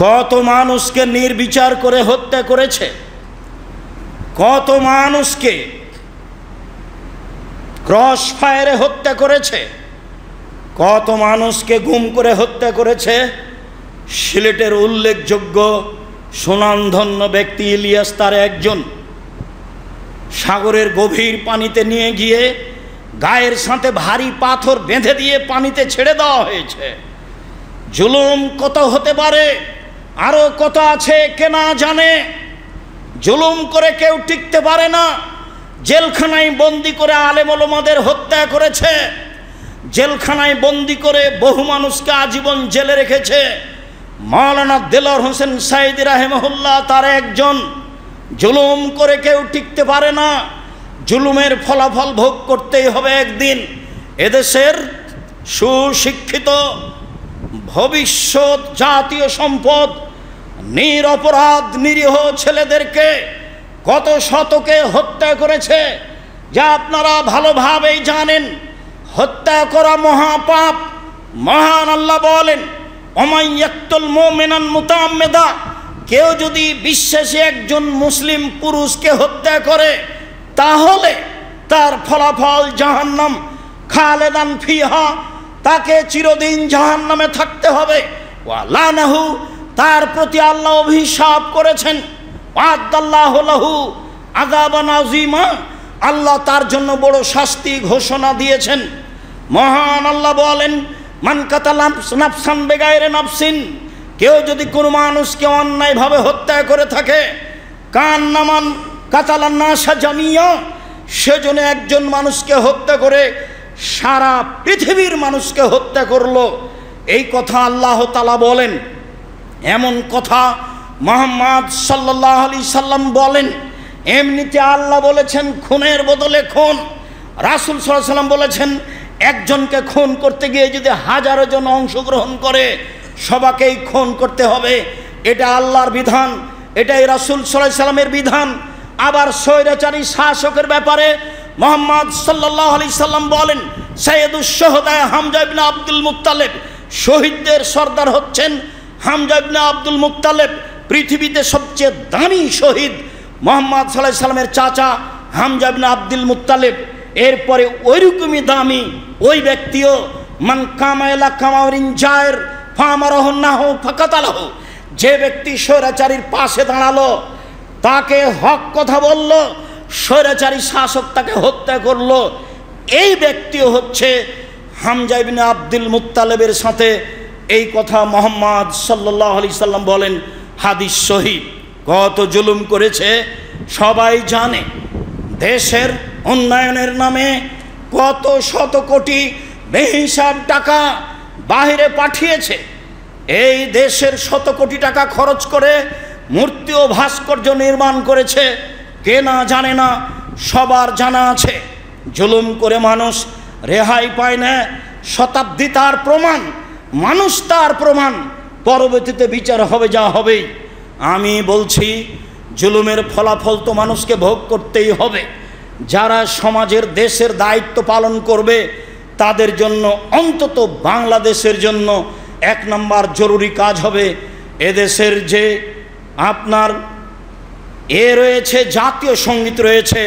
কত মানুষকে নির্বিচার করে হত্যা করেছে, কত মানুষকে ক্রস ফায়ারে হত্যা করেছে, কত মানুষকে গুম করে হত্যা করেছে। সিলেটের উল্লেখযোগ্য সুনামধন্য ব্যক্তি ইলিয়াস তার একজন। সাগরের গভীর পানিতে নিয়ে গিয়ে গায়ের সাথে ভারী পাথর বেঁধে দিয়ে পানিতে ছেড়ে দেওয়া হয়েছে। জুলুম কত হতে পারে, আরো কত আছে কে না জানে। জুলুম করে কেউ টিকতে পারে না। জেলখানায় বন্দি করে আলেম ওলামাদের হত্যা করেছে, জেলখানায় বন্দি করে বহু মানুষকে আজীবন জেলে রেখেছে। মাওলানা দেলোয়ার হোসেন সাইদি রাহিমাহুল্লাহ তার একজন। জুলুম করে কেউ টিকতে পারে না, জুলুমের ফলাফল ভোগ করতেই হবে একদিন। এদেশের সুশিক্ষিত ভবিষ্যৎ জাতীয় সম্পদ নিরপরাধ নিরীহ ছেলেদেরকে কত শতকে হত্যা করেছে, যা আপনারা ভালোভাবেই জানেন। হত্যা করা মহাপাপ। মহান আল্লাহ বলেন, ওমান ইয়াকতুল মুমিনান মুতাআম্মিদা, কেউ যদি বিশ্বাসী একজন মুসলিম পুরুষকে হত্যা করে তাহলে তার ফলাফল জাহান্নাম, খালেদান ফিহা, তাকে চিরদিন জাহান্নামে থাকতে হবে। ওয়া লানাহু, তার প্রতি আল্লাহ অভিশাপ করেছেন। ওয়াদাল্লাহু লাহু আযাবান আযীমা, আল্লাহ তার জন্য বড় শাস্তি ঘোষণা দিয়েছেন। মহান আল্লাহ বলেন, মান কাতালা নাফসান বিগাইরি নাফসিন, কেউ যদি কোনো মানুষকে অন্যায়ভাবে হত্যা করে থাকে, কান্নামান কাতালান নাসা জামিয়া, সেজন্য একজন মানুষকে হত্যা করে সারা পৃথিবীর মানুষকে হত্যা করলো। এই কথা আল্লাহ তাআলা বলেন। এমন কথা মুহাম্মদ সাল্লাল্লাহু আলাইহি সাল্লাম বলেন। এমনিতে আল্লাহ বলেছেন খুনের বদলে খুন। রাসূল সাল্লাল্লাহু আলাইহি সাল্লাম বলেছেন একজনকে খুন করতে গিয়ে যদি হাজারো জন অংশগ্রহণ করে সবাইকেই খুন করতে হবে। এটা আল্লাহর বিধান, এটাই রাসূল সাল্লাল্লাহু আলাইহি সাল্লামের বিধান। আবার স্বৈরাচারী শাসকের ব্যাপারে মুহাম্মদ সাল্লাল্লাহু আলাইহি সাল্লাম বলেন, সাইয়্যিদুশ শুহাদা হামজা ইবনে আব্দুল মুত্তালিব, শহীদদের সর্দার হচ্ছেন হামজা ইবনে আব্দুল মুত্তালিব। পৃথিবীতে সবচেয়ে দামি শহীদ মুহাম্মদ সাল্লাল্লাহু আলাইহি সাল্লামের চাচা হামজা ইবনে আব্দুল মুত্তালিব। এরপরে ওইরকমই দামি ওই ব্যক্তিও মান কামাইলা কামাউরিন জায়ের ফামারাহুন্নাহু ফাকাতালাহু, যে ব্যক্তি স্বৈরাচারীর পাশে দাঁড়ালো, তাকে হক কথা বলল, স্বৈরাচারী শাসক তাকে হত্যা করলো, এই ব্যক্তিও হচ্ছে হামজা ইবনে আব্দুল মুত্তালিবের সাথে। এই কথা মুহাম্মদ সাল্লাল্লাহু আলাইহি সাল্লাম বলেন, হাদিস সহিহ। কত জুলুম করেছে সবাই জানে। দেশের উন্নয়নের নামে কত শত কোটি বেহিসাব টাকা বাহিরে পাঠিয়েছে। এই দেশের শত কোটি টাকা খরচ করে মূর্তি ও ভাস্কর্য নির্মাণ করেছে, কে না জানে না, সবার জানা আছে। জুলুম করে মানুষ রেহাই পায় না। শতাব্দী তার প্রমাণ, মানুষ তার প্রমাণ। পরবর্তীতে বিচার হবে যা হবেই। আমি বলছি জুলুমের ফলাফল তো মানুষকে ভোগ করতেই হবে। যারা সমাজের দেশের দায়িত্ব পালন করবে তাদের জন্য, অন্তত বাংলাদেশের জন্য 1 নম্বর জরুরি কাজ হবে এদেশের যে আপনার রয়েছে জাতীয় সঙ্গীত রয়েছে,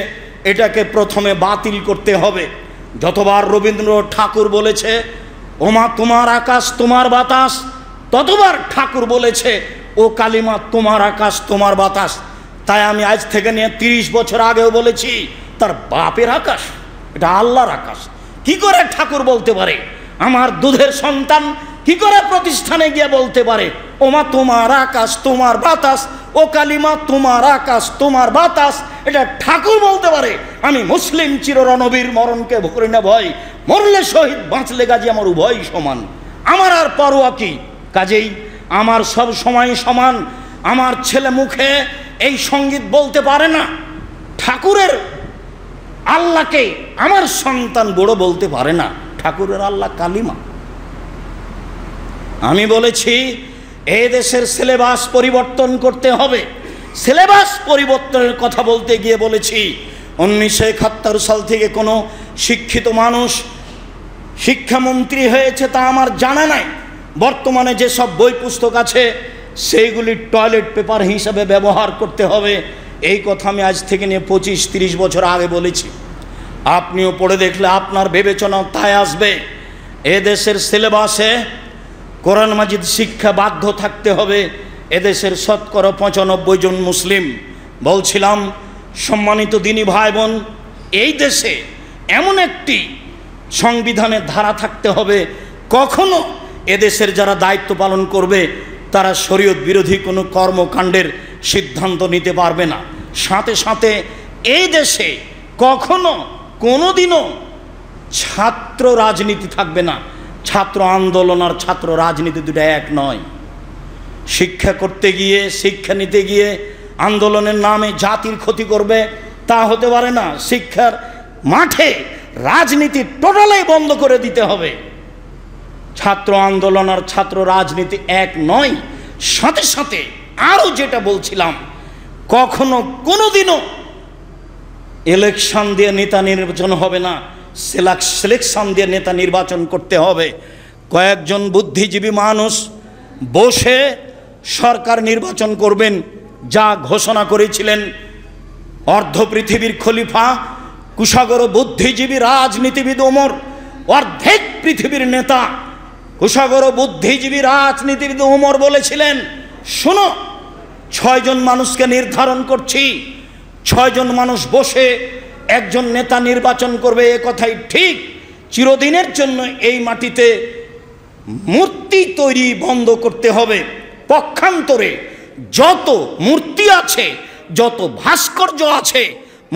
এটাকে প্রথমে বাতিল করতে হবে। যতবার রবীন্দ্রনাথ ঠাকুর বলেছে ওমা তোমার আকাশ তোমার বাতাস, ততবার ঠাকুর বলেছে ও কালিমা তোমার আকাশ তোমার বাতাস। তাই আমি আজ থেকে নিয়ে 30 বছর আগেও বলেছি তার বাপের আকাশ, এটা আল্লাহর আকাশ। কি করে ঠাকুর বলতে পারে? আমার দুধের সন্তান কি করে প্রতিষ্ঠানে গিয়ে বলতে পারে ওমা তোমার আকাশ তোমার বাতাস, ও কালিমা তোমার আকাশ তোমার বাতাস? এটা ঠাকুর বলতে পারে। আমি মুসলিম চিররণবীর, মরণকে করি না ভয়, মরলে শহীদ বাঁচলে গাজী, আমার উভয় সমান। আমার আর পরোয়া কি? কাজেই আমার সব সময় সমান। আমার ছেলে মুখে এই সঙ্গীত বলতে পারে না, ঠাকুরের আল্লাহকে আমার সন্তান বড় বলতে পারে না। ঠাকুরের আল্লাহ কালিমা। আমি বলেছি এই দেশের সিলেবাস পরিবর্তন করতে হবে। সিলেবাস পরিবর্তনের কথা বলতে গিয়ে বলেছি 1971 সাল থেকে কোনো শিক্ষিত মানুষ শিক্ষামন্ত্রী হয়েছে তা আমার জানা নাই। বর্তমানে যেসব বই পুস্তক আছে সেইগুলি টয়লেট পেপার হিসাবে ব্যবহার করতে হবে। এই কথা আমি আজ থেকে নিয়ে 25-30 বছর আগে বলেছি। আপনিও পড়ে দেখলে আপনার বিবেচনা তাই আসবে। এদেশের সিলেবাসে কোরআন মাজিদ শিক্ষা বাধ্য থাকতে হবে। এদেশের শতকরা 95 জন মুসলিম। বলছিলাম সম্মানিত দিনী ভাই বোন, এই দেশে এমন একটি সংবিধানের ধারা থাকতে হবে, কখনো এদেশের যারা দায়িত্ব পালন করবে তারা শরীয়ত বিরোধী কোনো কর্মকাণ্ডের সিদ্ধান্ত নিতে পারবে না। সাথে সাথে এই দেশে কখনো কোনোদিনও ছাত্র রাজনীতি থাকবে না। ছাত্র আন্দোলন আর ছাত্র রাজনীতি দুটো এক নয়। শিক্ষা করতে গিয়ে, শিক্ষা নিতে গিয়ে আন্দোলনের নামে জাতির ক্ষতি করবে, তা হতে পারে না। শিক্ষার মাঠে রাজনীতি টোটালি বন্ধ করে দিতে হবে। ছাত্র আন্দোলন আর ছাত্র রাজনীতি এক নয়। সাথে সাথে আরও যেটা বলছিলাম, কখনো কোনোদিনও ইলেকশন দিয়ে নেতা নির্বাচন হবে না, সিলেকশন দিয়ে নেতা নির্বাচন করতে হবে। কয়েকজন বুদ্ধিজীবী মানুষ বসে সরকার নির্বাচন করবেন, যা ঘোষণা করেছিলেন অর্ধ পৃথিবীর খলিফা কুশাগর বুদ্ধিজীবী রাজনীতিবিদ ওমর, অর্ধেক পৃথিবীর নেতা কুশাগর বুদ্ধিজীবী রাজনীতিবিদ ওমর বলেছিলেন, শোনো, 6 জন মানুষকে নির্ধারণ করছি, 6 জন মানুষ বসে একজন নেতা নির্বাচন করবে। এ কথাই ঠিক। চিরদিনের জন্য এই মাটিতে মূর্তি তৈরি বন্ধ করতে হবে। পক্ষান্তরে যত মূর্তি আছে, যত ভাস্কর্য আছে,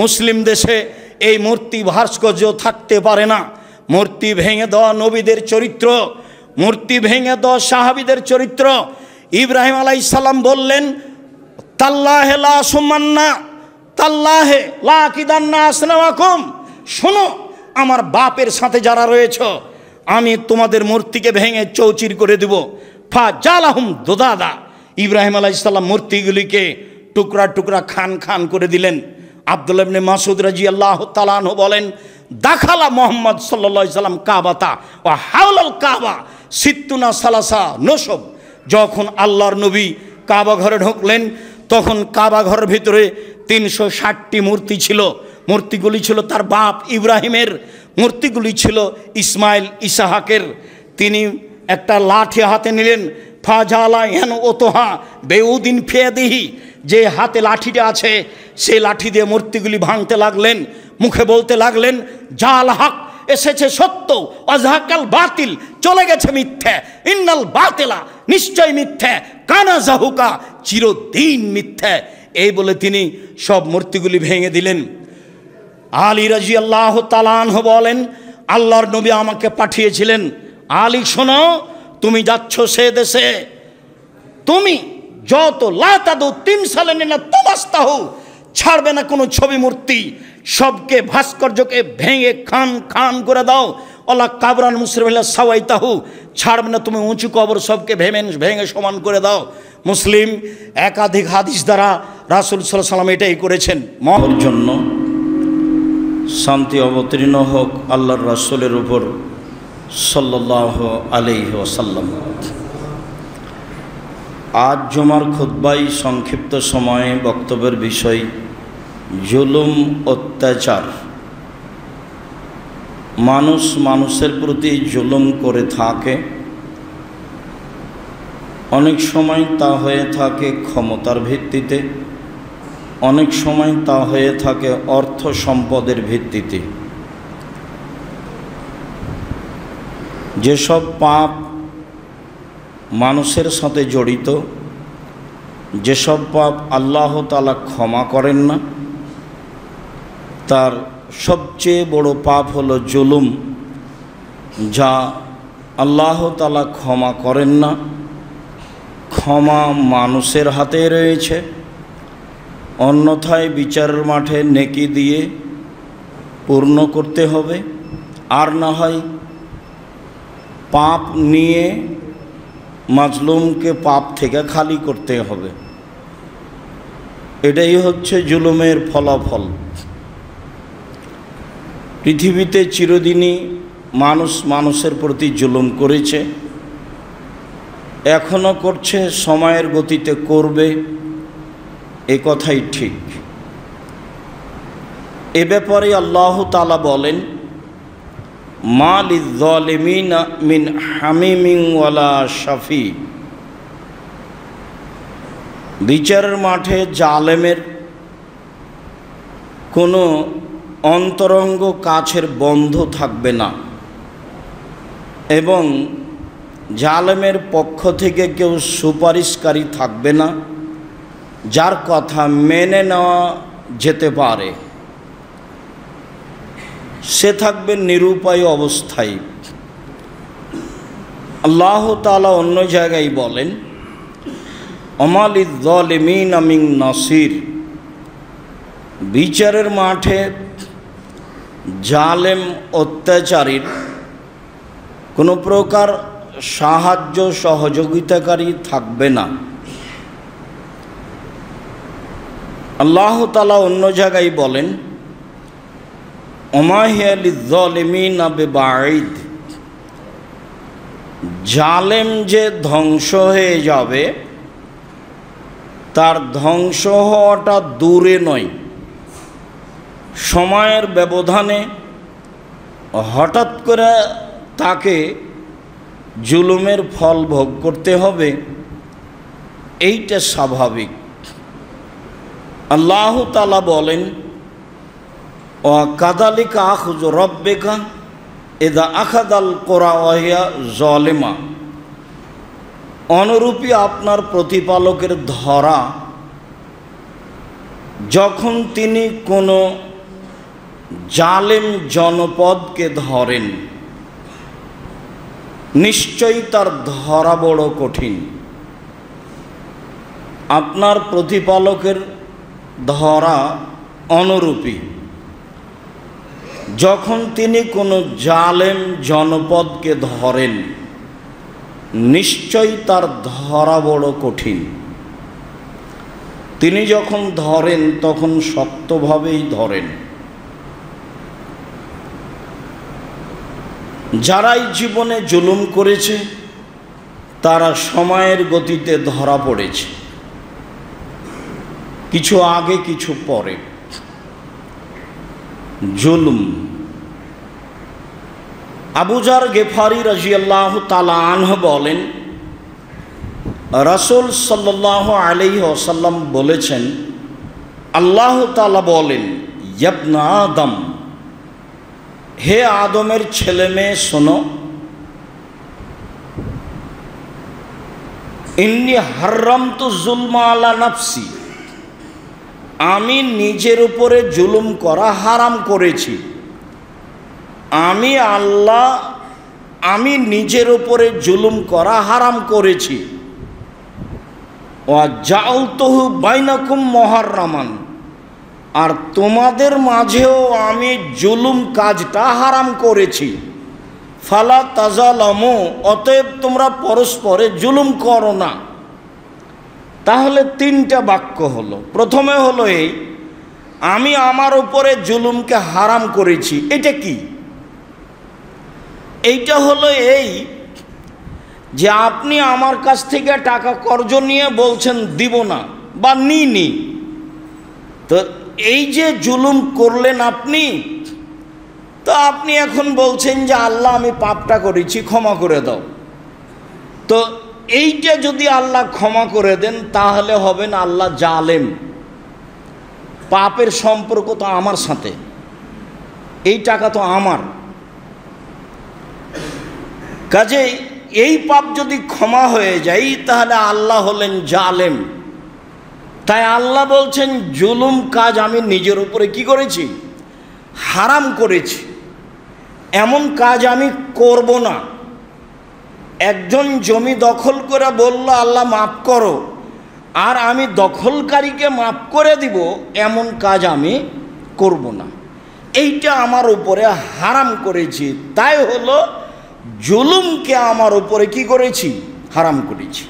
মুসলিম দেশে এই মূর্তি ভাস্কর্য থাকতে পারে না। মূর্তি ভেঙে দেওয়া নবীদের চরিত্র, মূর্তি ভেঙে দেওয়া সাহাবীদের চরিত্র। ইব্রাহিম আলাইহিস সালাম বললেন, তাল্লাহে লা সুমান্না তাল্লাহে লা কিদান্না আসনামাকুম, শোনো, আমার বাপের সাথে যারা রয়েছ, আমি তোমাদের মূর্তিকে ভেঙে চৌচির করে দেব। ফা জালাহুম দুদাদা, ইব্রাহিম আলাইহিস সালাম মূর্তিগুলিকে টুকরা টুকরা খান খান করে দিলেন। আব্দুল্লাহ ইবনে মাসউদ রাদিয়াল্লাহু তাআলা আনহু বলেন, দাখালা মুহাম্মদ সাল্লাল্লাহু আলাইহি সাল্লাম কাবাতা ওয়া হাওলাল কাবা সিত্তুনা সালাসা নসব। যখন আল্লাহর নবী কাবা ঘরে ঢুকলেন, তখন কাবা ঘরের ভিতরে 360টি মূর্তি ছিল। মূর্তিগুলি ছিল তার বাপ ইব্রাহিমের, মূর্তিগুলি ছিল ইসমাইল ইসাহাকের। তিনি একটা লাঠি হাতে নিলেন, ফাজালা হেন ওতোহা বেউদিন ফেদিহি, যে হাতে লাঠিটা আছে সেই লাঠি দিয়ে মূর্তিগুলি ভাঙতে লাগলেন। মুখে বলতে লাগলেন, জাল হক, এসেছে সত্য, অজহাকাল বাতিল, চলে গেছে মিথ্যা, ইন্নাল বাতিলা, নিশ্চয় মিথ্যা, কানা জাহুকা, চিরদিন মিথ্যা। এই বলে তিনি সব মূর্তিগুলি ভেঙে দিলেন। আলী রাদিয়াল্লাহু তাআলা আনহু বলেন, আল্লাহর নবী আমাকে পাঠিয়েছিলেন, আলী শোনো, তুমি যাচ্ছ সে দেশে, তুমি যত লাতাদু 3 সালে না তমাস্তাহু, ছাড়বে না কোনো ছবি মূর্তি, সবকে ভাস্কর্যকে ভেঙে খান খান করে দাও। ওলা কাবরান মুসরিমিল্লা সাওয়াইতাহু, ছাড়বে না তুমি উঁচু কবর সবকে ভেঙে সমান করে দাও। মুসলিম একাধিক হাদিস দ্বারা রাসূল সাল্লাল্লাহু আলাইহি ওয়াসাল্লাম এটাই করেছেন। মহর জন্য শান্তি অবতীর্ণ হোক আল্লাহর রাসূলের উপর সাল্লাল্লাহু আলাইহি ওয়াসাল্লাম। আজ জুমার খুতবায় সংক্ষিপ্ত সময়ে বক্তব্যের বিষয় জুলুম, অত্যাচার। মানুষ মানুষের প্রতি জুলুম করে থাকে। অনেক সময় তা হয়ে থাকে ক্ষমতার ভিত্তিতে, অনেক সময় তা হয়ে থাকে অর্থ সম্পদের ভিত্তিতে। যেসব পাপ মানুষের সাথে জড়িত, যেসব পাপ আল্লাহ তাআলা ক্ষমা করেন না, তার সবচেয়ে বড় পাপ হলো জুলুম, যা আল্লাহ তাআলা ক্ষমা করেন না। ক্ষমা মানুষের হাতে রয়েছে, অন্যথায় বিচারের মাঠে নেকি দিয়ে পূর্ণ করতে হবে, আর না হয় পাপ নিয়ে মাজলুমকে পাপ থেকে খালি করতে হবে। এটাই হচ্ছে জুলুমের ফলাফল। পৃথিবীতে চিরদিনই মানুষ মানুষের প্রতি জুলুম করেছে। এখনো করছে, সময়ের গতিতে করবে, এ কথাই ঠিক। এ ব্যাপারে আল্লাহ তাআলা বলেন, মা লিয-যালিমিনা মিন হামিমিন ওয়ালা শাফি। বিচারের মাঠে জালেমের কোনো অন্তরঙ্গ কাছের বন্ধু থাকবে না, এবং জালেমের পক্ষ থেকে কেউ সুপারিশকারী থাকবে না যার কথা মেনে নেওয়া যেতে পারে। সে থাকবে নিরুপায় অবস্থায়। আল্লাহ তাআলা অন্য জায়গায় বলেন, ওমা লিয-যালিমিনা মিন নাসির। বিচারের মাঠে জালেম অত্যাচারীর কোনো প্রকার সাহায্য সহযোগিতাকারী থাকবে না। আল্লাহ তাআলা অন্য জায়গায় বলেন, ওমা হিয়া লিয-যালিমিনা বিবাঈদ। জালেম যে ধ্বংস হয়ে যাবে, তার ধ্বংস হওয়াটা দূরে নয়, সময়ের ব্যবধানে হঠাৎ করে তাকে জুলুমের ফল ভোগ করতে হবে, এইটা স্বাভাবিক। আল্লাহ তাআলা বলেন, ওয়া কাযালিকা আখযু রাব্বিকা ইযা আখাযাল কুরা ওয়া হিয়া যালিমা। অনুরূপী আপনার প্রতিপালকের ধরা যখন তিনি কোনো জালেম জনপদকে ধরেন, নিশ্চয়ই তার ধরা বড় কঠিন। আপনার প্রতিপালকের ধরা অনুরূপী, যখন তিনি কোনো জালেম জনপদকে ধরেন, নিশ্চয়ই তার ধরা বড় কঠিন। তিনি যখন ধরেন তখন শক্তভাবেই ধরেন। যারাই জীবনে জুলুম করেছে তারা সময়ের গতিতে ধরা পড়েছে, কিছু আগে কিছু পরে। জুলুম। আবু যার গেফারি রাদিয়াল্লাহু তাআলা আনহু বলেন, রাসূল সাল্লাল্লাহু আলাইহি ওয়াসাল্লাম বলেছেন, আল্লাহ তাআলা বলেন, ইবনা আদম, হে আদমের ছেলে মেয়ে শোনো, ইন্নী হারামতু যুলমা আলা নাফসি। আমি নিজের উপরে জুলুম করা হারাম করেছি। আমি আল্লাহ, আমি নিজের উপরে জুলুম করা হারাম করেছি। ওয়া জাআলতুহু বাইনাকুম মুহাররামান। আর তোমাদের মাঝেও আমি জুলুম কাজটা হারাম করেছি। ফালা তাজালামু, অতএব তোমরা পরস্পরে জুলুম করো না। তাহলে তিনটা বাক্য হলো। প্রথমে হলো এই, আমি আমার উপরে জুলুমকে হারাম করেছি। এটা কি? এইটা হলো এই যে আপনি আমার কাছ থেকে টাকা কর্জ নিয়ে বলছেন দিব না বা নিইনি, তো এই যে জুলুম করলেন আপনি, তো আপনি এখন বলছেন যে আল্লাহ আমি পাপটা করেছি, ক্ষমা করে দাও। তো এইটা যদি আল্লাহ ক্ষমা করে দেন তাহলে হবেন আল্লাহ জালেম। পাপের সম্পর্ক তো আমার সাথে, এই টাকা তো আমার। কাজেই এই পাপ যদি ক্ষমা হয়ে যায় তাহলে আল্লাহ হলেন জালেম। তাই আল্লাহ বলছেন জুলুম কাজ আমি নিজের উপরে কি করেছি? হারাম করেছি। এমন কাজ আমি করব না। একজন জমি দখল করে বলল আল্লাহ মাফ করো, আর আমি দখলকারীকে মাফ করে দিব, এমন কাজ আমি করব না। এইটা আমার উপরে হারাম করেছি। তাই হলো জুলুমকে আমার উপরে কি করেছি? হারাম করেছি।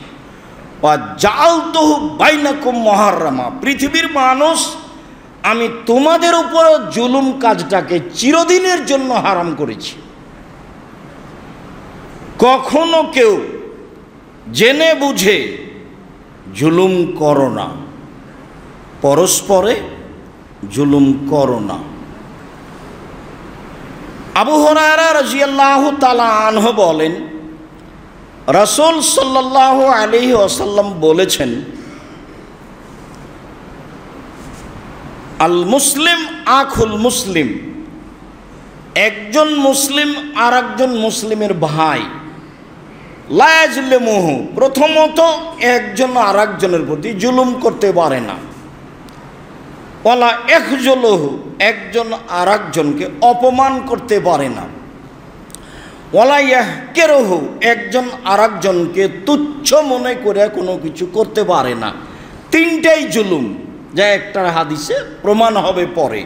ওয়া জাআলতুহু বাইনাকুম মুহাররামা। পৃথিবীর মানুষ, আমি তোমাদের উপর জুলুম কাজটাকে চিরদিনের জন্য হারাম করেছি। কখনো কেউ জেনে বুঝে জুলুম করো না, পরস্পরে জুলুম করো না। আবু হুরায়রা রাদিয়াল্লাহু তাআলা আনহু বলেন, রাসূল সাল্লাল্লাহু আলাইহি ওয়াসাল্লাম বলেছেন, আল মুসলিম আখুল মুসলিম, একজন মুসলিম আর একজন মুসলিমের ভাই। লা ইয়াজলিমুহু, প্রথমত একজন আর একজনের প্রতি জুলুম করতে পারে না। ওয়ালা ইয়াখজুলুহু, একজন আর একজনকে অপমান করতে পারে না। ওয়ালা ইয়াহকিরুহু, একজন আর একজনকে তুচ্ছ মনে করে কোনো কিছু করতে পারে না। তিনটাই জুলুম, যা একটা হাদিসে প্রমাণ হবে পরে।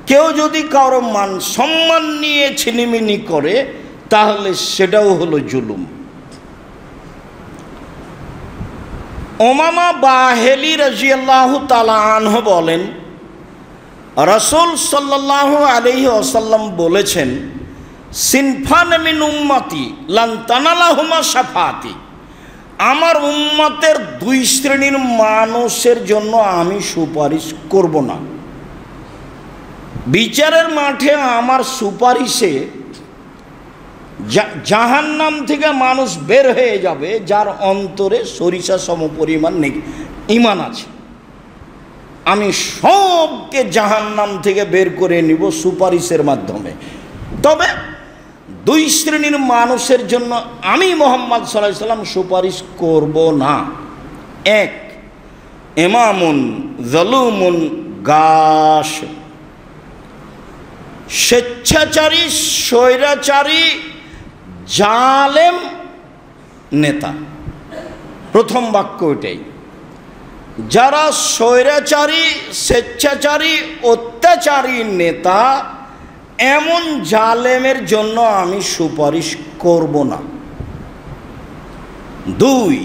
কেউ যদি কারো মান সম্মান নিয়ে ছিনিমিনি করে তাহলে সেটাও হলো জুলুম। উমামা বাহিলি রাদিয়াল্লাহু তাআলা আনহু বলেন, রাসূল সাল্লাল্লাহু আলাইহি ওয়াসাল্লাম বলেছেন, সিনফান মিন উম্মতি লান তানালাহুমা শাফাআতি, আমার উম্মতের দুই শ্রেণীর মানুষের জন্য আমি সুপারিশ করব না। বিচারের মাঠে আমার সুপারিশে জাহান্নাম থেকে মানুষ বের হয়ে যাবে যার অন্তরে সরিষা সমপরিমাণ ঈমান আছে। আমি সবকে জাহান্নাম থেকে বের করে নিব সুপারিশের মাধ্যমে। তবে দুই শ্রেণীর মানুষের জন্য আমি মুহাম্মদ সাল্লাল্লাহু আলাইহি ওয়াসাল্লাম সুপারিশ করব না। এক, ইমামুন যালুমুন গাশ, স্বেচ্ছাচারী স্বৈরাচারী জালেম নেতা। প্রথম বাক্য এটাই, যারা স্বৈরাচারী স্বেচ্ছাচারী অত্যাচারী নেতা, এমন জালেমের জন্য আমি সুপারিশ করব না। দুই,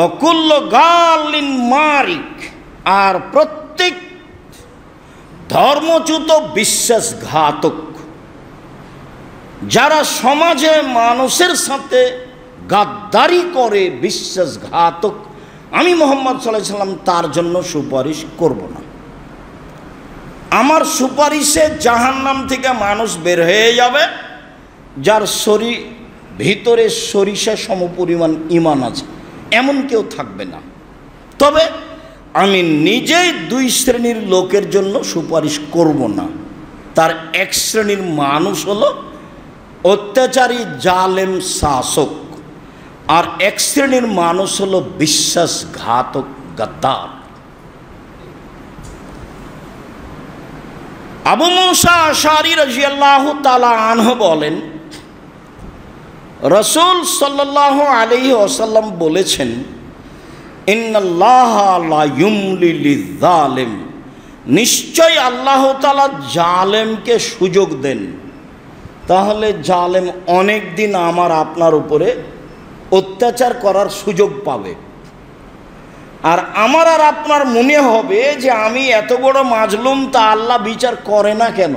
অকুল্ল গালিন মারিক, আর প্রত্যেক ধর্মচ্যুত বিশ্বাসঘাতক, যারা সমাজে মানুষের সাথে গাদ্দারি করে, বিশ্বাসঘাতক, আমি মুহাম্মদ সাল্লাল্লাহু আলাইহি ওয়াসাল্লাম তার জন্য সুপারিশ করব না। আমার সুপারিশে জাহান্নাম থেকে মানুষ বের হয়ে যাবে যার ভিতরে সরিষা সমপরিমাণ ঈমান আছে, এমন কেউ থাকবে না। তবে আমি নিজেই দুই শ্রেণীর লোকের জন্য সুপারিশ করব না। তার এক শ্রেণীর মানুষ হলো অত্যাচারী জালেম শাসক, আর এক শ্রেণীর মানুষ হলো বিশ্বাসঘাতক গাদ্দার। আবু মুসা আশআরী রাদিয়াল্লাহু তাআলা আনহু বলেন, রাসূল সাল্লাল্লাহু আলাইহি ওয়াসাল্লাম বলেছেন, ইন্নাল্লাহা লা ইউমলি লিয-যালিম, নিশ্চয় আল্লাহ তাআলা জালেমকে সুযোগ দেন। তাহলে জালেম অনেক দিন আমার আপনার উপরে অত্যাচার করার সুযোগ পাবে, আর আমার আর আপনার মনে হবে যে আমি এত বড় মাজলুম, তা আল্লাহ বিচার করে না কেন?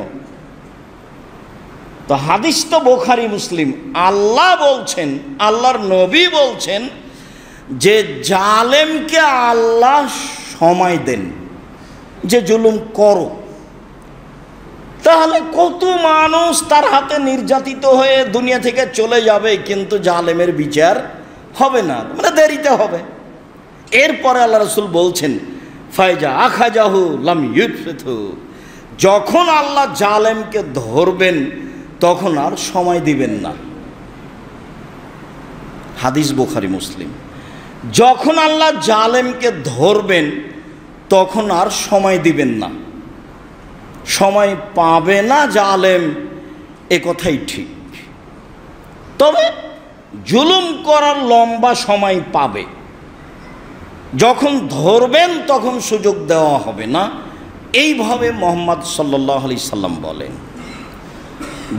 তো হাদিস তো বুখারী মুসলিম। আল্লাহ বলছেন, আল্লাহর নবী বলছেন যে জালেমকে আল্লাহ সময় দেন যে জুলুম করো। তাহলে কত মানুষ তার হাতে নির্যাতিত হয়ে দুনিয়া থেকে চলে যাবে, কিন্তু জালেমের বিচার হবে না, মানে দেরিতে হবে। এরপরে আল্লাহ রাসূল বলছেন, ফাইজা আখাজাহু লাম ইউফিতহু, যখন আল্লাহ জালেমকে ধরবেন তখন আর সময় দিবেন না। হাদিস বুখারী মুসলিম। যখন আল্লাহ জালেমকে ধরবেন তখন আর সময় দিবেন না, সময় পাবে না জালেম, এ কথাই ঠিক। তবে জুলুম করার লম্বা সময় পাবে, যখন ধরবেন তখন সুযোগ দেওয়া হবে না। এইভাবে মুহাম্মদ সাল্লাল্লাহু আলাইহি সাল্লাম বলেন,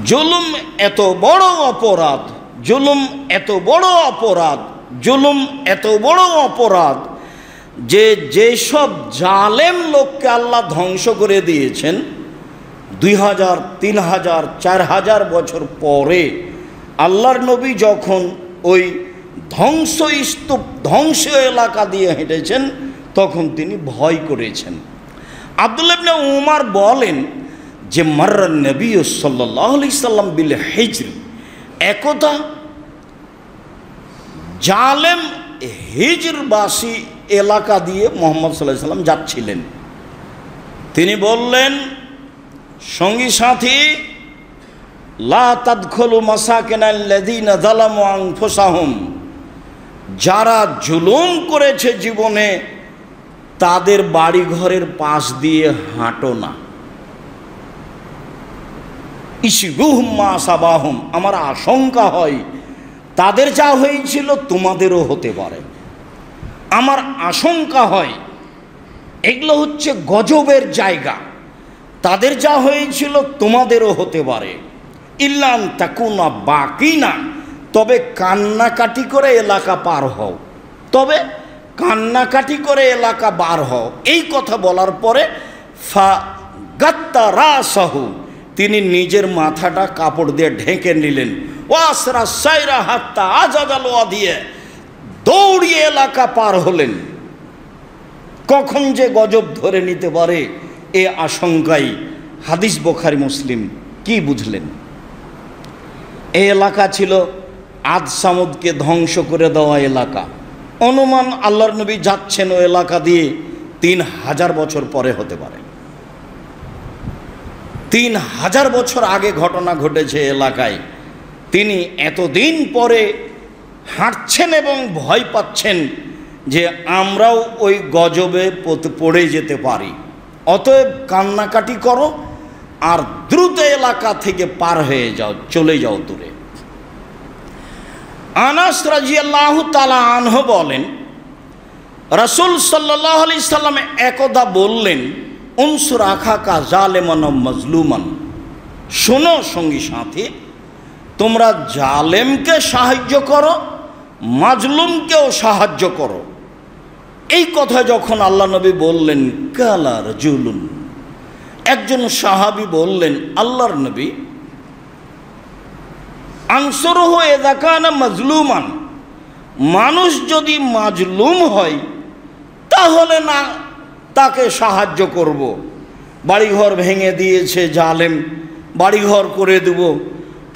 জুলুম এত বড় অপরাধ, জুলুম এত বড় অপরাধ, জুলুম এত বড় অপরাধ যে যেসব জালেম লোককে আল্লাহ ধ্বংস করে দিয়েছেন 2000, 3000, 4000 বছর পরে আল্লাহর নবী যখন ওই ধ্বংসস্তূপ ধ্বংস এলাকা দিয়ে হেঁটেছেন, তখন তিনি ভয় করেছেন। আব্দুল্লাহ ইবনে উমর বলেন যে মাররান নবী সাল্লাল্লাহু আলাইহি সাল্লাম বিল হিজর, একদা জালেম হিজরবাসী এলাকা দিয়ে মুহাম্মদ সাল্লাল্লাহু আলাইহি সাল্লাম যাচ্ছিলেন। তিনি বললেন, সঙ্গী সাথী, লা তাদখুলু মাসাকিনাল্লাযীনা যালামু আনফুসাহুম, যারা জুলুম করেছে জীবনে তাদের বাড়ি ঘরের পাশ দিয়ে হাঁটো না। ইসিবুহুম মা সাবাহুম, আমার আশঙ্কা হয় তাদের যা হয়েছিল তোমাদেরও হতে পারে। আমার আশঙ্কা হয় এগুলো হচ্ছে গজবের জায়গা, তাদের যা হয়েছিল তোমাদেরও হতে পারে। ইল্লান তাকুনা বাকিনা, তবে কান্নাকাটি করে এলাকা পার হও, তবে কান্নাকাটি করে এলাকা বার হও। এই কথা বলার পরে ফা গাত্তা রাসাহু, তিনি নিজের মাথাটা কাপড় দিয়ে ঢেকে নিলেন। ওয়াসরা সাইরা হাত্তা আজাদালোয়া দিয়ে দৌড়িয়ে এলাকা পার হলেন। কখন যে গজব ধরে নিতে পারে এ আশঙ্কায় হাদিস বুখারী মুসলিম কি বুঝলেন? এই এলাকা ছিল আদ সামুদকে ধ্বংস করে দেওয়া এলাকা। অনুমান আল্লাহর নবী যাচ্ছেন ও এলাকা দিয়ে 3000 বছর পরে হতে পারে। 3000 বছর আগে ঘটনা ঘটেছে এলাকায়। তিনি এতদিন পরে হাঁটছেন এবং ভয় পাচ্ছেন যে আমরাও ওই গজবে পড়ে যেতে পারি। অতএব কান্নাকাটি করো আর দ্রুত এলাকা থেকে পার হয়ে যাও, চলে যাও দূরে। আনাস রাদিয়াল্লাহু তাআলা আনহু বলেন, রাসূল সাল্লাল্লাহু আলাইহি সাল্লাম একদা বললেন, উনসুর আখাকা জালেমান মাজলুমান, শোনো সঙ্গী সাথী, তোমরা জালেমকে সাহায্য করো, মাজলুমকেও সাহায্য করো। এই কথা যখন আল্লাহ নবী বললেন, কালা রাজুলুন, একজন সাহাবী বললেন, আল্লাহর নবী, আনসুরহু ইযা কানা মাজলুমান, মানুষ যদি মাজলুম হয় তাহলে না তাকে সাহায্য করব। বাড়িঘর ভেঙে দিয়েছে জালেম, বাড়িঘর করে দেব।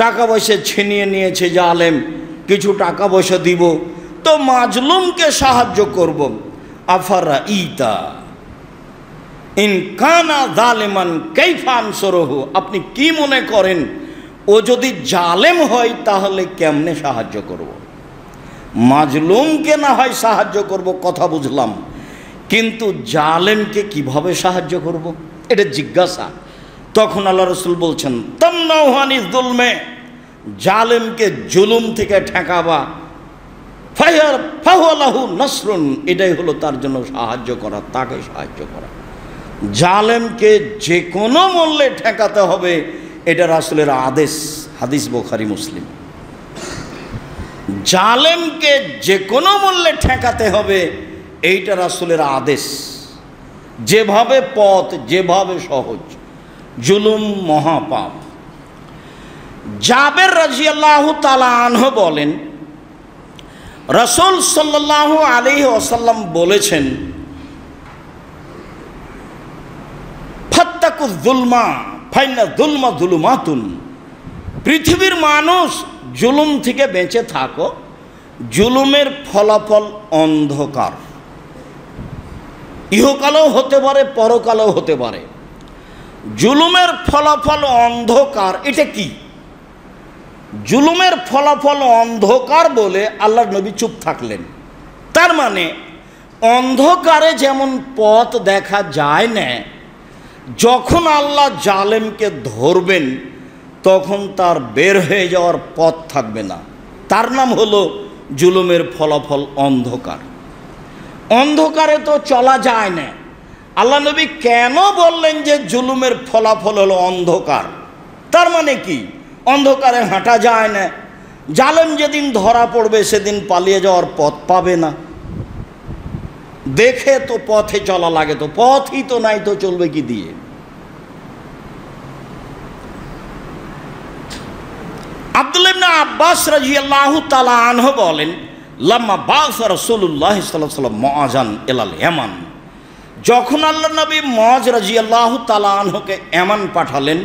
টাকা পয়সা ছিনিয়ে নিয়েছে জালেম, কিছু টাকা পয়সা দিব, তো মাজলুমকে সাহায্য করব। আফারা ইতা ইন কানা জালেমান কাইফা আনসুরহু, আপনি কি মনে করেন ও যদি জালেম হয় তাহলে কেমনে সাহায্য করব? মাজলুমকে না হয় সাহায্য করব, কথা বুঝলাম, কিন্তু জালেমকে কিভাবে সাহায্য করব? এটা জিজ্ঞাসা। তখন আল্লাহ রাসূল বলছেন, তামনাউ আনিজ যুলমে, জালেমকে জুলুম থেকে ঠেকাবা, ফাহুয়া লাহু নাসরুন, এটাই হলো তার জন্য সাহায্য করা, তাকে সাহায্য করা। জালেমকে যে কোনো মূল্যে ঠেকাতে হবে, এটা রাসূলের আদেশ। হাদিস বুখারী মুসলিম। জালেমকে যে কোনো মূল্যে ঠেকাতে হবে, এইটা রাসূলের আদেশ। যেভাবে পথ, যেভাবে সহজ। জুলুম মহাপাপ। জাবের রাদিয়াল্লাহু তাআলা আনহু বলেন, রাসূল সাল্লাল্লাহু আলাইহি ওয়াসাল্লাম বলেছেন, ফাত্তাকুয যুলমা ফাইন্না যুলমা যুলুমাতুন, পৃথিবীর মানুষ জুলুম থেকে বেঁচে থাকো, জুলুমের ফলাফল অন্ধকার। ইহকালেও হতে পারে, পরকালেও হতে পারে। জুলুমের ফলাফল অন্ধকার, এটা কি? জুলুমের ফলাফল অন্ধকার বলে আল্লাহর নবী চুপ থাকলেন। তার মানে অন্ধকারে যেমন পথ দেখা যায় না, যখন আল্লাহ জালেমকে ধরবেন তখন তার বের হয়ে যাওয়ার পথ থাকবে না। তার নাম হলো জুলুমের ফলাফল অন্ধকার। অন্ধকারে তো চলা যায় না। আল্লাহ নবী কেন বললেন যে জুলুমের ফলাফল হলো অন্ধকার? তার মানে কি? অন্ধকারে হাঁটা যায় না। জালেম যেদিন ধরা পড়বে সেদিন পালিয়ে যাওয়ার পথ পাবে না। দেখে তো পথে চলা লাগে, তো পথই তো নাই, তো চলবে কি দিয়ে? আব্দুল্লাহ ইবনে আব্বাস রাদিয়াল্লাহু তাআলা আনহু বলেন, লাম্মা বা'সা রাসূলুল্লাহ সাল্লাল্লাহু আলাইহি ওয়াসাল্লাম মুআযান ইলাল ইয়ামান, যখন আল্লাহ নবী মুআয রাদিয়াল্লাহু তাআলা আনহুকে ইয়ামান পাঠালেন,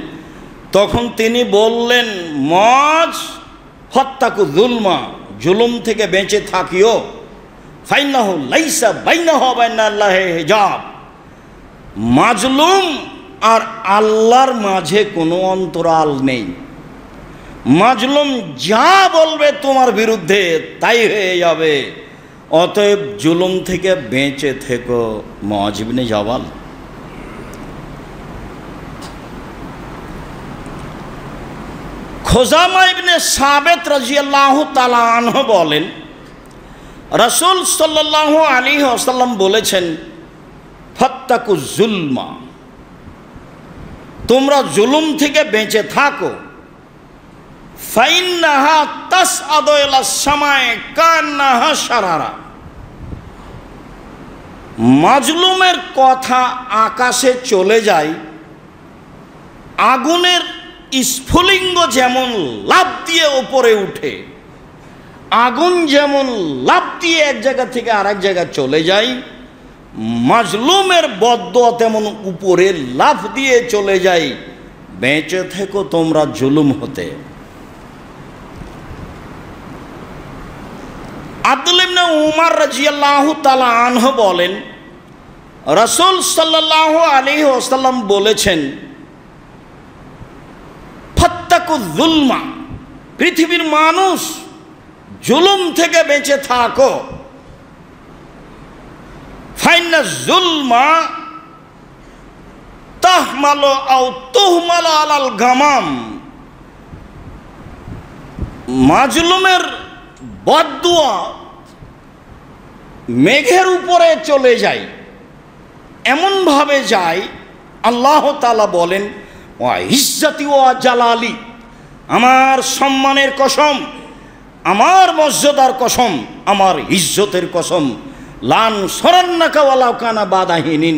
তখন তিনি বললেন, মুআয ফাত্তাকু যুলমা, জুলুম থেকে বেঁচে থাকিও, ফাইন্নাহু লাইসা বাইনাহু ওয়া বাইনাল্লাহি হিজাব, মাজলুম আর আল্লাহর মাঝে কোনো অন্তরাল নেই। মাজলুম যা বলবে তোমার বিরুদ্ধে তাই হয়ে যাবে, অতএব জুলুম থেকে বেঁচে থেকো। মুআয ইবনে জাবাল। খোজামা ইবনে সাবিত রাদিয়াল্লাহু তাআলা আনহু বলেন, রাসূল সাল্লাল্লাহু আলাইহি ওয়াসাল্লাম বলেছেন, ফাত্তাকু যুলমা, তোমরা জুলুম থেকে বেঁচে থাকো, ফাইন্নাহা তাসআদু ইলা সামাই কান্নাহা শারারা, মাজলুমের কথা আকাশে চলে যায়, আগুনের স্ফুলিঙ্গ যেমন লাফ দিয়ে উপরে উঠে, আগুন যেমন লাফ দিয়ে এক জায়গা থেকে আরেক জায়গায় চলে যায়, মাজলুমের বদদুয়া তেমন উপরে লাফ দিয়ে চলে যায়। বেঁচে থেকো তোমরা জুলুম হতে। আব্দুল্লাহ ইবনে উমর রাদিয়াল্লাহু তাআলা আনহু বলেন, রাসূল সাল্লাল্লাহু আলাইহি ওয়াসাল্লাম বলেছেন, ফাত্তাকু যুলমা, পৃথিবীর মানুষ জুলুম থেকে বেঁচে থাকো, ফাইন্না যুলমা তাহমালু আও তুহমালু আলাল গামাম, মাজলুমের বদদুয়া মেঘের উপরে চলে যায়, এমনভাবে যায়, আল্লাহ তাআলা বলেন, ওয়া ইজ্জতি ওয়া জালালি, আমার সম্মানের কসম, আমার মর্যাদার কসম, আমার ইজ্জতের কসম, লান সরান্নাকা ওয়ালাউ কানা বাদাহিনিন,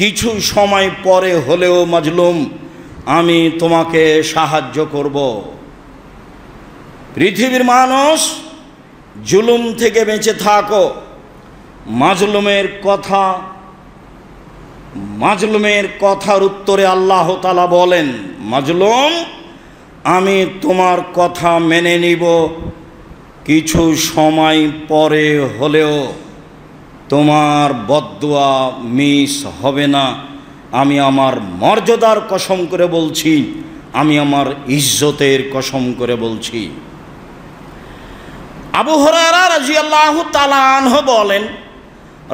কিছু সময় পরে হলেও মাজলুম আমি তোমাকে সাহায্য করব। পৃথিবীর মানুষ জুলুম থেকে বেঁচে থাকো। মাজলুমের কথার উত্তরে আল্লাহ তাআলা বলেন, মাজলুম আমি তোমার কথা মেনে নিব, কিছু সময় পরে হলেও তোমার বদদুয়া মিস হবে না। আমি আমার মর্যাদার কসম করে বলছি, আমি আমার ইজ্জতের কসম করে বলছি। আবু হুরায়রা রাদিয়াল্লাহু তাআলা আনহু বলেন,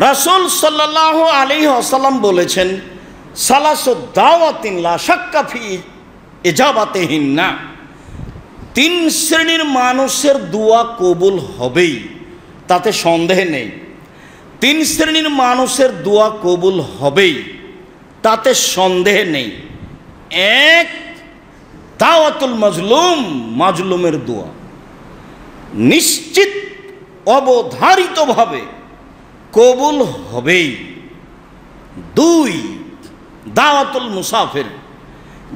রাসূল সাল্লাল্লাহু আলাইহি ওয়াসাল্লাম বলেছেন, সালাসু দাওয়াতিন লা শাক্কা ফি ইজাবাতিহিন্না, তিন শ্রেণীর মানুষের দোয়া কবুল হবেই, তাতে সন্দেহ নেই। তিন শ্রেণীর মানুষের দোয়া কবুল হবেই, তাতে সন্দেহ নেই। এক, দাওয়াতুল মাজলুম, মাজলুমের দোয়া নিশ্চিত অবধারিতভাবে কবুল হবেই। দুই, দাওয়াতুল মুসাফির,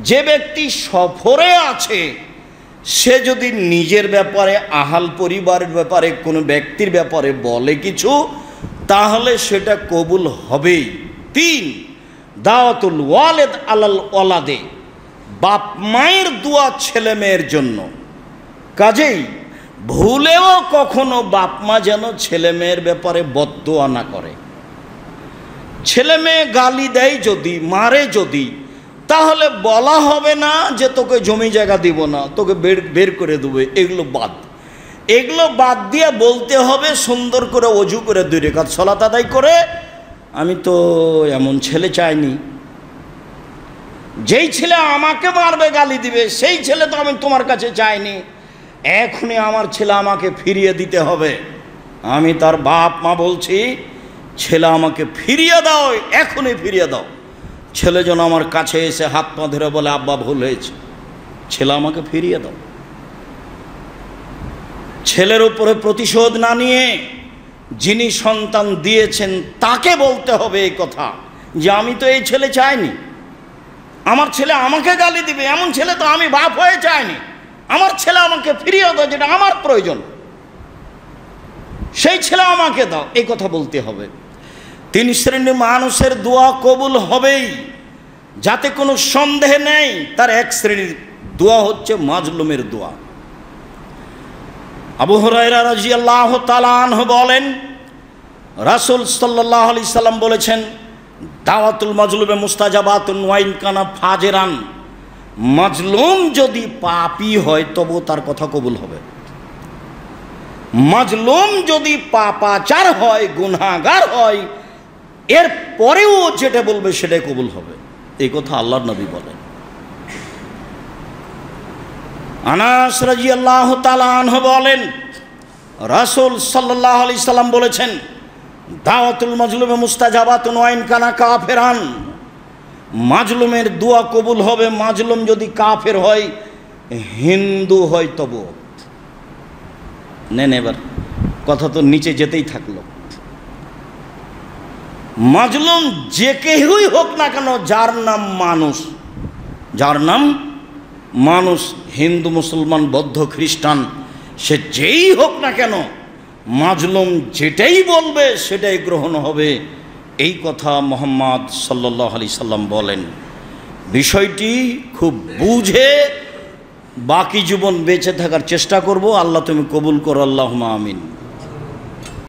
যে ব্যক্তি সফরে আছে সে যদি নিজের ব্যাপারে, আহাল পরিবারের ব্যাপারে, কোনো ব্যক্তির ব্যাপারে বলে কিছু, তাহলে সেটা কবুল হবেই। তিন, দাওয়াতুল ওয়ালিদ আলাল ওয়ালাদে, বাপ মায়ের দোয়া ছেলে মেয়ের জন্য। কাজেই ভুলেও কখনো বাপ মা যেন ছেলে মেয়ের ব্যাপারে বদদোয়া না করে। ছেলে মেয়ে গালি দেয় যদি, মারে যদি, তাহলে বলা হবে না যে তোকে জমি জায়গা দিব না, তোকে বের করে দেবে। এগুলো বাদ দিয়ে বলতে হবে সুন্দর করে ওযু করে 2 রাকাত সালাত আদায় করে, আমি তো এমন ছেলে চাইনি। যেই ছেলে আমাকে মারবে, গালি দিবে, সেই ছেলে তো আমি তোমার কাছে চাইনি। এখনই আমার ছেলে আমাকে ফিরিয়ে দিতে হবে। আমি তার বাপ মা বলছি, ছেলে আমাকে ফিরিয়ে দাও, এখনই ফিরিয়ে দাও। ছেলে যেন আমার কাছে এসে হাত পা ধরে বলে, আব্বা ভুল হয়েছে, ছেলে আমাকে ফিরিয়ে দাও। ছেলের উপরে প্রতিশোধ না নিয়ে যিনি সন্তান দিয়েছেন তাকে বলতে হবে এই কথা, যে আমি তো এই ছেলে চাইনি, আমার ছেলে আমাকে গালি দিবে, এমন ছেলে তো আমি বাপ হয়ে চাইনি। আমার ছেলে আমাকে ফিরিয়ে দাও, যেটা আমার প্রয়োজন। সেই ছেলে আমাকে দাও, এই কথা বলতে হবে। 3 শ্রেণীর মানুষের দোয়া কবুল হবেই, যাতে কোনো সন্দেহ নেই। তার 1 শ্রেণীর দোয়া হচ্ছে মাজলুমের দোয়া। আবু হুরায়রা রাদিয়াল্লাহু তাআলা আনহু বলেন, রাসূল সাল্লাল্লাহু আলাইহি সাল্লাম বলেছেন, দাওয়াতুল মাজলুমে মুস্তাজাবাতুন ওয়া ইন কানা ফাজিরান। মাজলুম যদি পাপী হয় তবু তার কথা কবুল হবে। মাজলুম যদি পাপাচার হয়, গুনাহগার হয়, এর পরেও যেটা বলবে সেটাই কবুল হবে। এই কথা আল্লাহর নবী বলেন। আনাস রাদিয়াল্লাহু তাআলা আনহু বলেন, রাসূল সাল্লাল্লাহু আলাইহি সাল্লাম বলেছেন, দাওয়াতুল মাজলুমে মুস্তাজাবাতুন ওয়া ইন কানা কাফিরান। মাজলুমের দোয়া কবুল হবে, মাজলুম যদি কাফের হয়, হিন্দু হয় তবু। নেন এবার কথা তো নিচে যেতেই থাকলো। মাজলুম যে কেউই হোক না কেন, যার নাম মানুষ, যার নাম মানুষ, হিন্দু, মুসলমান, বৌদ্ধ, খ্রিস্টান, সে যেই হোক না কেন, মাজলুম যেটাই বলবে সেটাই গ্রহণ হবে। এই কথা মুহাম্মদ সাল্লাল্লাহু আলাইহি সাল্লাম বলেন। বিষয়টি খুব বুঝে বাকি জীবন বেঁচে থাকার চেষ্টা করব। আল্লাহ তুমি কবুল করো, আল্লাহুম্মা আমিন।